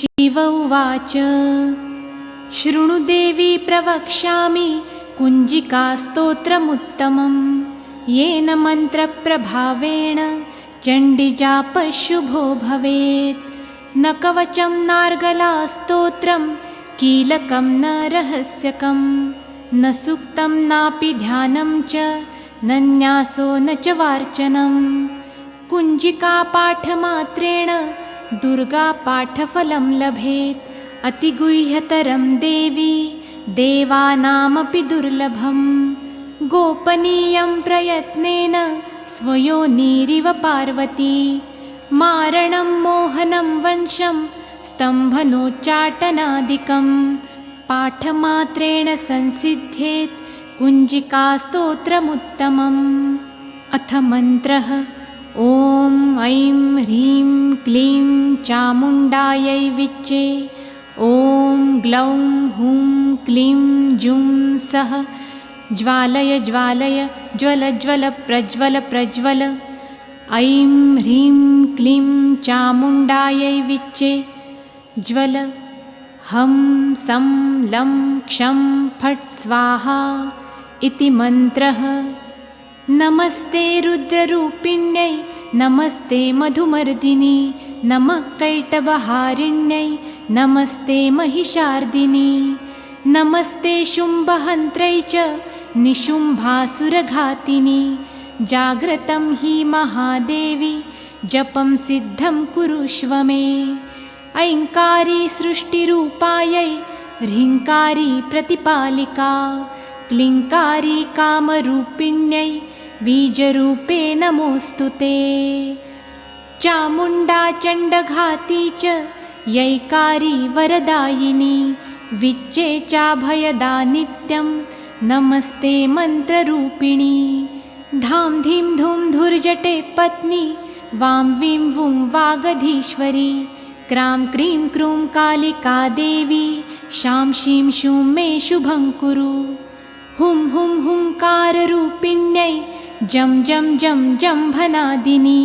शिव उवाच शृणु देवी प्रवक्ष्यामि कुञ्जिकास्तोत्रमुत्तमं येन मन्त्रप्रभावेण चण्डीजापः शुभो भवेत्। न कवचं नार्गलास्तोत्रं कीलकं न रहस्यकं न सूक्तं नापि ध्यानं च न न्यासो न च वार्चनं। कुञ्जिकापाठमात्रेण दुर्गापाठफलं लभेत् अतिगुह्यतरं देवी देवानामपि दुर्लभं। गोपनीयं प्रयत्नेन स्वयोनिरिव पार्वती मारणं मोहनं वंशं स्तम्भनोच्चाटनादिकं पाठमात्रेण संसिद्ध्येत् कुञ्जिकास्तोत्रमुत्तमम्। अथ मन्त्रः ॐ ऐं ह्रीं क्लीं चामुण्डायै विच्चे ॐ ग्लौं हुं क्लीं जुं सः ज्वालय ज्वालय ज्वल ज्वल प्रज्वल प्रज्वल। ऐं ह्रीं क्लीं चामुण्डायै विच्चे ज्वल हं सं लं क्षं फट् स्वाहा इति मन्त्रः। नमस्ते रुद्ररूपिण्यै नमस्ते मधुमर्दिनी नमः कैटभहारिण्यै नमस्ते महिषार्दिनी नमस्ते शुम्भहन्त्रै च निशुम्भासुरघातिनी। जाग्रतं हि महादेवी जपं सिद्धं कुरुष्व मे। ऐङ्कारी सृष्टिरूपायै ह्रीङ्कारी प्रतिपालिका क्लीङ्कारी कामरूपिण्यै बीजरूपे नमोऽस्तु ते। चामुण्डा चण्डघाती च यैकारी वरदायिनी विच्चे चाभयदा नित्यं नमस्ते मन्त्ररूपिणी। धां धीं धूं धुर्जटे पत्नी वां वीं वुं वागधीश्वरी क्रां क्रीं क्रूं कालिका देवी शां शीं शूं मे शुभं कुरु। हुं हुं हुंकाररूपिण्यै जं जं जं जम्भनादिनी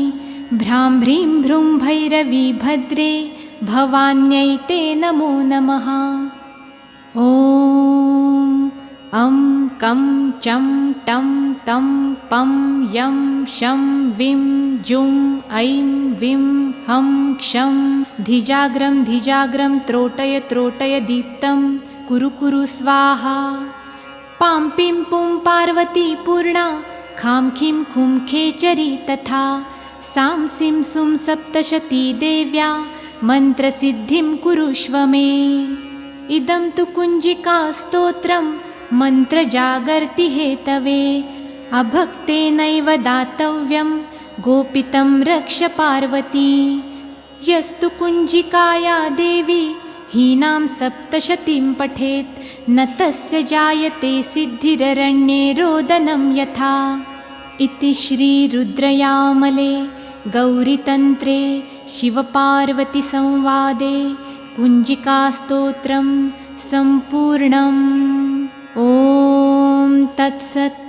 भ्रां भ्रीं भ्रूं भैरवी भद्रे भवान्यै ते नमो नमः। ॐ अं कं चं टं तं पं यं शं विं जुं ऐं विं हं क्षं धिजाग्रं धिजाग्रं त्रोटय त्रोटय दीप्तं कुरु कुरु स्वाहा। पां पिं पुं पार्वती पूर्णा खां खीं खुं खेचरी तथा सां सिं सुं सप्तशती देव्या मन्त्रसिद्धिं कुरुष्व मे। इदं तु कुञ्जिकास्तोत्रं मन्त्रजागर्ति हेतवे अभक्तेनैव दातव्यं गोपितं रक्ष पार्वती। यस्तु कुञ्जिकाया देवी हीनां सप्तशतीं पठेत् न तस्य जायते सिद्धिररण्ये रोदनं यथा। इति श्रीरुद्रयामले गौरीतन्त्रे शिवपार्वतीसंवादे कुञ्जिकास्तोत्रं सम्पूर्णम्। ॐ तत्सत्।